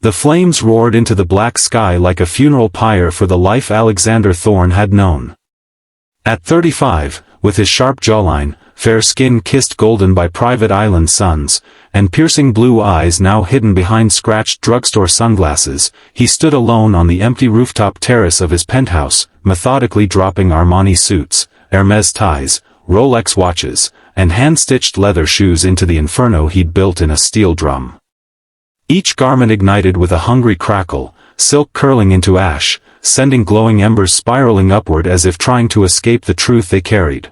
The flames roared into the black sky like a funeral pyre for the life Alexander Thorne had known. At 35, with his sharp jawline, fair skin kissed golden by private island suns, and piercing blue eyes now hidden behind scratched drugstore sunglasses, he stood alone on the empty rooftop terrace of his penthouse, methodically dropping Armani suits, Hermes ties, Rolex watches, and hand-stitched leather shoes into the inferno he'd built in a steel drum. Each garment ignited with a hungry crackle, silk curling into ash, sending glowing embers spiraling upward as if trying to escape the truth they carried.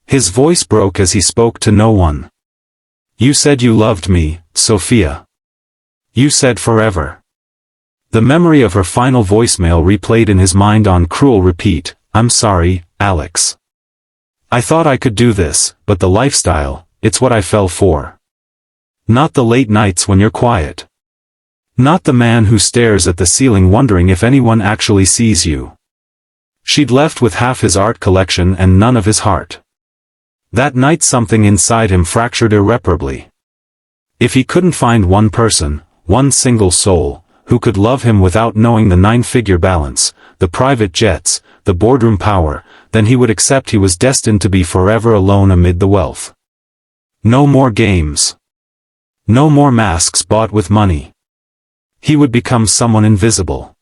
His voice broke as he spoke to no one. "You said you loved me, Sophia. You said forever." The memory of her final voicemail replayed in his mind on cruel repeat. "I'm sorry, Alex. I thought I could do this, but the lifestyle, it's what I fell for. Not the late nights when you're quiet. Not the man who stares at the ceiling wondering if anyone actually sees you." She'd left with half his art collection and none of his heart. That night something inside him fractured irreparably. If he couldn't find one person, one single soul, who could love him without knowing the nine-figure balance, the private jets, the boardroom power, then he would accept he was destined to be forever alone amid the wealth. No more games. No more masks bought with money. He would become someone invisible.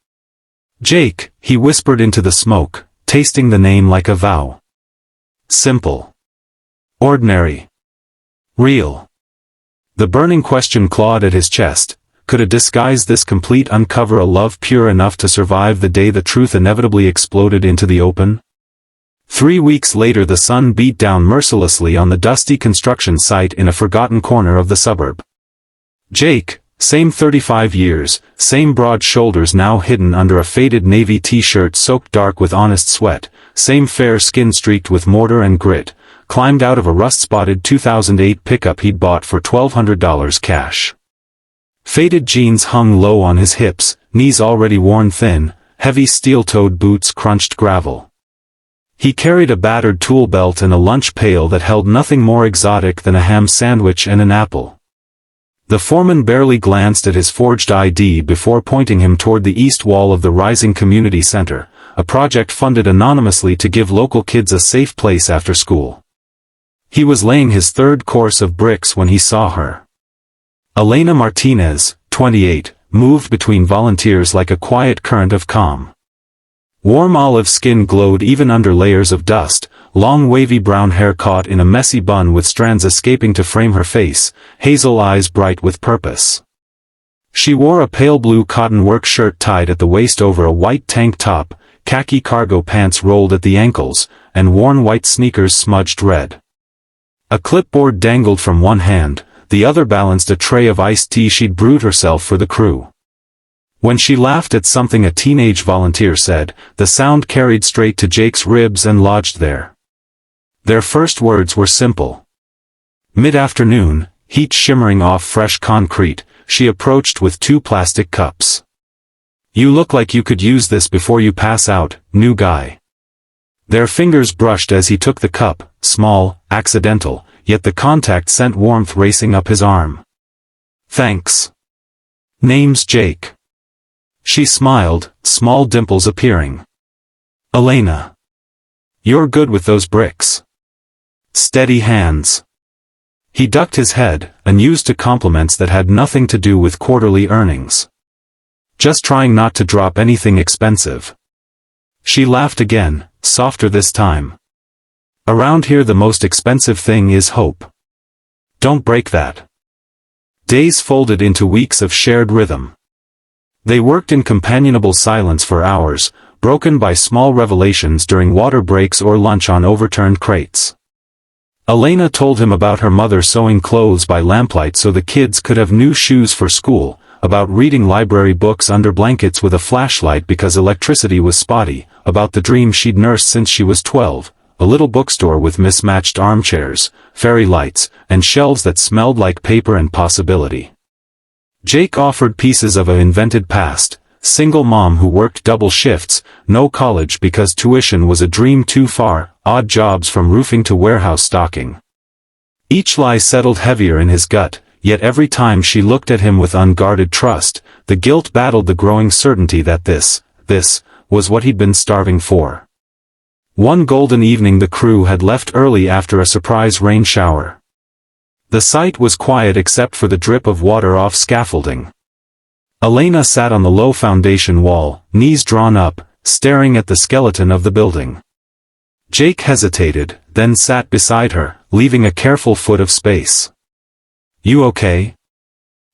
"Jake," he whispered into the smoke, tasting the name like a vow. Simple. Ordinary. Real. The burning question clawed at his chest. Could a disguise this complete uncover a love pure enough to survive the day the truth inevitably exploded into the open? 3 weeks later the sun beat down mercilessly on the dusty construction site in a forgotten corner of the suburb. Jake, same 35 years, same broad shoulders now hidden under a faded navy t-shirt soaked dark with honest sweat, same fair skin streaked with mortar and grit, climbed out of a rust-spotted 2008 pickup he'd bought for $1,200 cash. Faded jeans hung low on his hips, knees already worn thin, heavy steel-toed boots crunched gravel. He carried a battered tool belt and a lunch pail that held nothing more exotic than a ham sandwich and an apple. The foreman barely glanced at his forged ID before pointing him toward the east wall of the Rising Community Center, a project funded anonymously to give local kids a safe place after school. He was laying his third course of bricks when he saw her. Elena Martinez, 28, moved between volunteers like a quiet current of calm. Warm olive skin glowed even under layers of dust, long wavy brown hair caught in a messy bun with strands escaping to frame her face, hazel eyes bright with purpose. She wore a pale blue cotton work shirt tied at the waist over a white tank top, khaki cargo pants rolled at the ankles, and worn white sneakers smudged red. A clipboard dangled from one hand, the other balanced a tray of iced tea she'd brewed herself for the crew. When she laughed at something a teenage volunteer said, the sound carried straight to Jake's ribs and lodged there. Their first words were simple. Mid-afternoon, heat shimmering off fresh concrete, she approached with 2 plastic cups. "You look like you could use this before you pass out, new guy." Their fingers brushed as he took the cup, small, accidental, yet the contact sent warmth racing up his arm. "Thanks. Name's Jake." She smiled, small dimples appearing. "Elena. You're good with those bricks. Steady hands." He ducked his head, unused to compliments that had nothing to do with quarterly earnings. "Just trying not to drop anything expensive." She laughed again, softer this time. "Around here the most expensive thing is hope. Don't break that." Days folded into weeks of shared rhythm. They worked in companionable silence for hours, broken by small revelations during water breaks or lunch on overturned crates. Elena told him about her mother sewing clothes by lamplight so the kids could have new shoes for school, about reading library books under blankets with a flashlight because electricity was spotty, about the dream she'd nursed since she was 12, a little bookstore with mismatched armchairs, fairy lights, and shelves that smelled like paper and possibility. Jake offered pieces of an invented past, single mom who worked double shifts, no college because tuition was a dream too far, odd jobs from roofing to warehouse stocking. Each lie settled heavier in his gut, yet every time she looked at him with unguarded trust, the guilt battled the growing certainty that this was what he'd been starving for. One golden evening the crew had left early after a surprise rain shower. The site was quiet except for the drip of water off scaffolding. Elena sat on the low foundation wall, knees drawn up, staring at the skeleton of the building. Jake hesitated, then sat beside her, leaving a careful foot of space. "You okay?"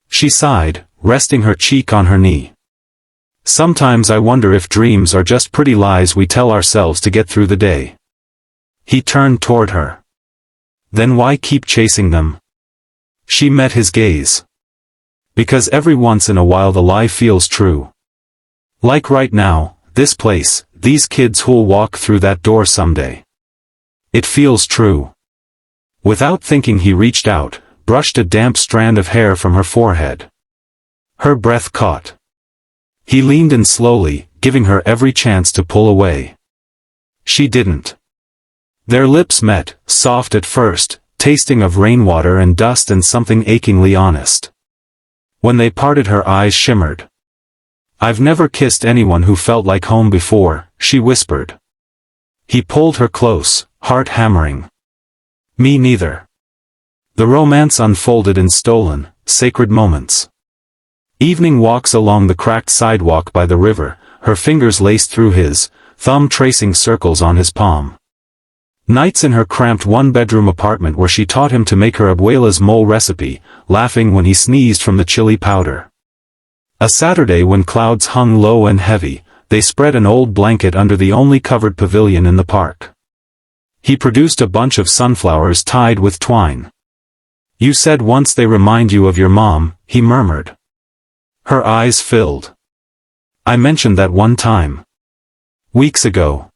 She sighed, resting her cheek on her knee. "Sometimes I wonder if dreams are just pretty lies we tell ourselves to get through the day." He turned toward her. "Then why keep chasing them?" She met his gaze. "Because every once in a while the lie feels true. Like right now, this place, these kids who'll walk through that door someday. It feels true." Without thinking he reached out, brushed a damp strand of hair from her forehead. Her breath caught. He leaned in slowly, giving her every chance to pull away. She didn't. Their lips met, soft at first, tasting of rainwater and dust and something achingly honest. When they parted her eyes shimmered. "I've never kissed anyone who felt like home before," she whispered. He pulled her close, heart hammering. "Me neither." The romance unfolded in stolen, sacred moments. Evening walks along the cracked sidewalk by the river, her fingers laced through his, thumb tracing circles on his palm. Nights in her cramped one-bedroom apartment where she taught him to make her abuela's mole recipe, laughing when he sneezed from the chili powder. A Saturday when clouds hung low and heavy, they spread an old blanket under the only covered pavilion in the park. He produced a bunch of sunflowers tied with twine. "You said once they remind you of your mom," he murmured. Her eyes filled. "I mentioned that one time. Weeks ago."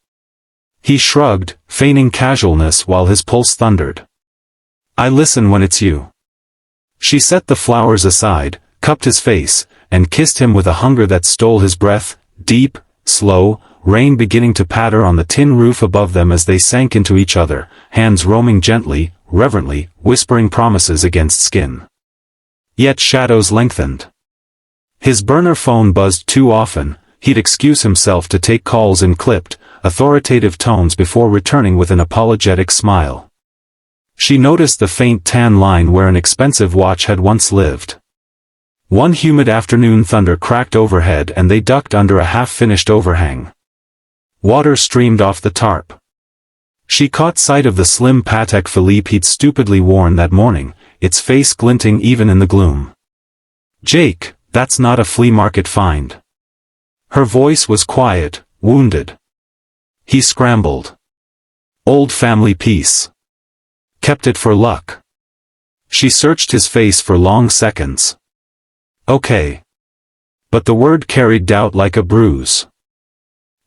He shrugged, feigning casualness while his pulse thundered. "I listen when it's you." She set the flowers aside, cupped his face, and kissed him with a hunger that stole his breath, deep, slow, rain beginning to patter on the tin roof above them as they sank into each other, hands roaming gently, reverently, whispering promises against skin. Yet shadows lengthened. His burner phone buzzed too often, he'd excuse himself to take calls in clipped, authoritative tones before returning with an apologetic smile. She noticed the faint tan line where an expensive watch had once lived. One humid afternoon thunder cracked overhead and they ducked under a half-finished overhang. Water streamed off the tarp. She caught sight of the slim Patek Philippe he'd stupidly worn that morning, its face glinting even in the gloom. "Jake, that's not a flea market find." Her voice was quiet, wounded. He scrambled. "Old family piece. Kept it for luck." She searched his face for long seconds. "Okay." But the word carried doubt like a bruise.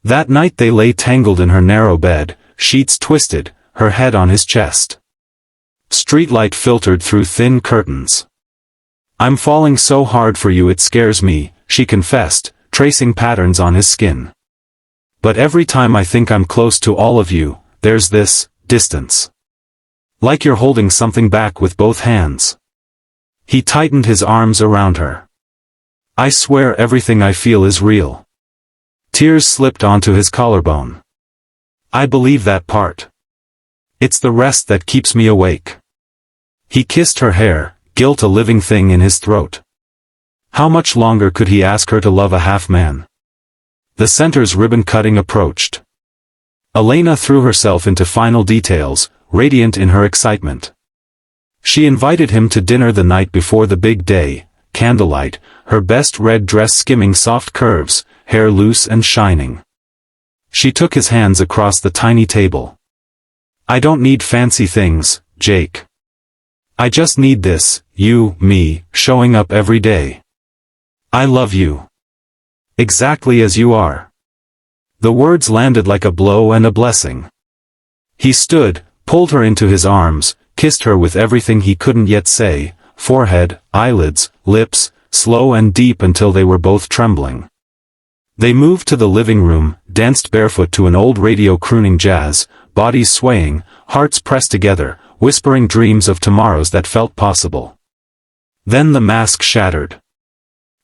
That night they lay tangled in her narrow bed, sheets twisted, her head on his chest. Streetlight filtered through thin curtains. "I'm falling so hard for you it scares me," she confessed, tracing patterns on his skin. "But every time I think I'm close to all of you, there's this distance. Like you're holding something back with both hands." He tightened his arms around her. "I swear everything I feel is real." Tears slipped onto his collarbone. "I believe that part. It's the rest that keeps me awake." He kissed her hair, guilt a living thing in his throat. How much longer could he ask her to love a half-man? The center's ribbon-cutting approached. Elena threw herself into final details, radiant in her excitement. She invited him to dinner the night before the big day, candlelight, her best red dress skimming soft curves, hair loose and shining. She took his hands across the tiny table. "I don't need fancy things, Jake. I just need this, you, me, showing up every day. I love you. Exactly as you are." The words landed like a blow and a blessing. He stood, pulled her into his arms, kissed her with everything he couldn't yet say, forehead, eyelids, lips, slow and deep until they were both trembling. They moved to the living room, danced barefoot to an old radio crooning jazz, bodies swaying, hearts pressed together, whispering dreams of tomorrows that felt possible. Then the mask shattered.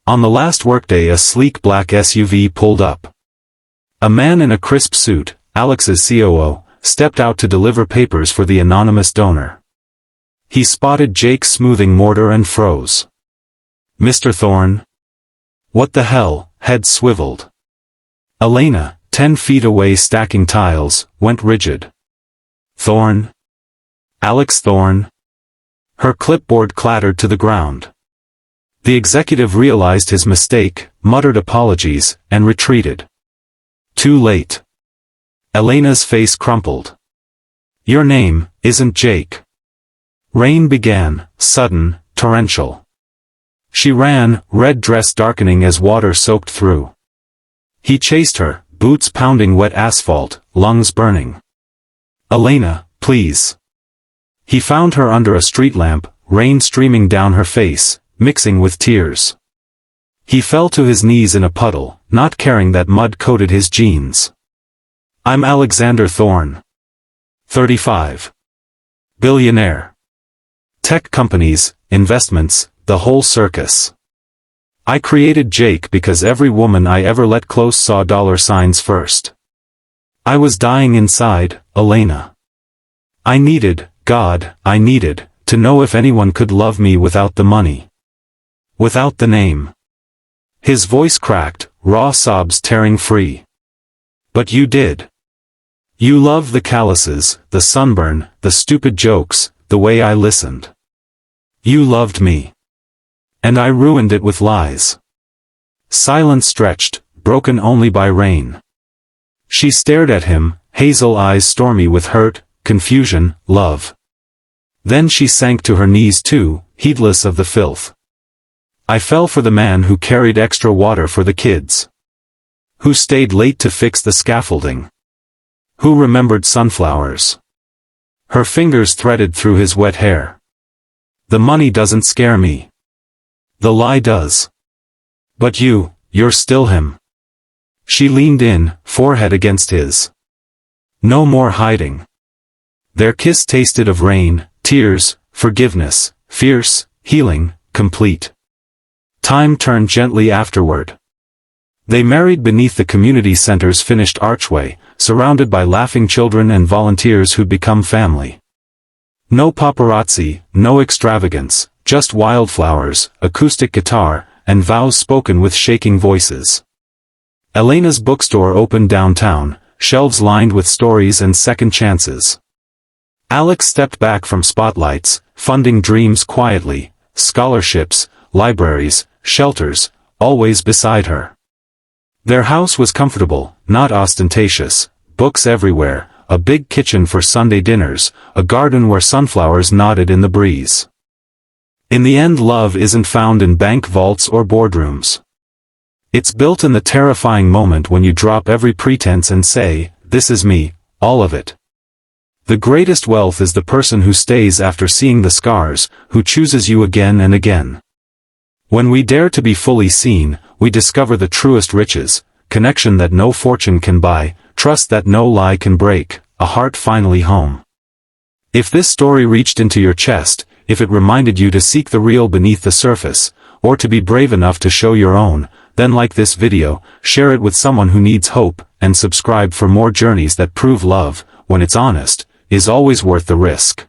On the last workday a sleek black SUV pulled up. A man in a crisp suit, Alex's COO, stepped out to deliver papers for the anonymous donor. He spotted Jake smoothing mortar and froze. "Mr. Thorne?" "What the hell?" Head swiveled. Elena, 10 feet away stacking tiles, went rigid. "Thorne? Alex Thorne?" Her clipboard clattered to the ground. The executive realized his mistake, muttered apologies, and retreated. Too late. Elena's face crumpled. "Your name isn't Jake." Rain began, sudden, torrential. She ran, red dress darkening as water soaked through. He chased her, boots pounding wet asphalt, lungs burning. "Elena, please." He found her under a street lamp, rain streaming down her face, mixing with tears. He fell to his knees in a puddle, not caring that mud coated his jeans. "I'm Alexander Thorne. 35. Billionaire. Tech companies, investments, the whole circus. I created Jake because every woman I ever let close saw $signs first. I was dying inside, Elena. I needed, God, I needed, to know if anyone could love me without the money. Without the name." His voice cracked, raw sobs tearing free. "But you did. You loved the calluses, the sunburn, the stupid jokes, the way I listened. You loved me. And I ruined it with lies." Silence stretched, broken only by rain. She stared at him, hazel eyes stormy with hurt, confusion, love. Then she sank to her knees too, heedless of the filth. "I fell for the man who carried extra water for the kids. Who stayed late to fix the scaffolding. Who remembered sunflowers." Her fingers threaded through his wet hair. "The money doesn't scare me. The lie does. But you're still him." She leaned in, forehead against his. No more hiding. Their kiss tasted of rain, tears, forgiveness, fierce, healing, complete. Time turned gently afterward. They married beneath the community center's finished archway, surrounded by laughing children and volunteers who'd become family. No paparazzi, no extravagance, just wildflowers, acoustic guitar, and vows spoken with shaking voices. Elena's bookstore opened downtown, shelves lined with stories and second chances. Alex stepped back from spotlights, funding dreams quietly, scholarships, libraries, shelters, always beside her. Their house was comfortable, not ostentatious, books everywhere, a big kitchen for Sunday dinners, a garden where sunflowers nodded in the breeze. In the end, love isn't found in bank vaults or boardrooms. It's built in the terrifying moment when you drop every pretense and say, "This is me, all of it." The greatest wealth is the person who stays after seeing the scars, who chooses you again and again. When we dare to be fully seen, we discover the truest riches, connection that no fortune can buy, trust that no lie can break, a heart finally home. If this story reached into your chest, if it reminded you to seek the real beneath the surface, or to be brave enough to show your own, then like this video, share it with someone who needs hope, and subscribe for more journeys that prove love, when it's honest, is always worth the risk.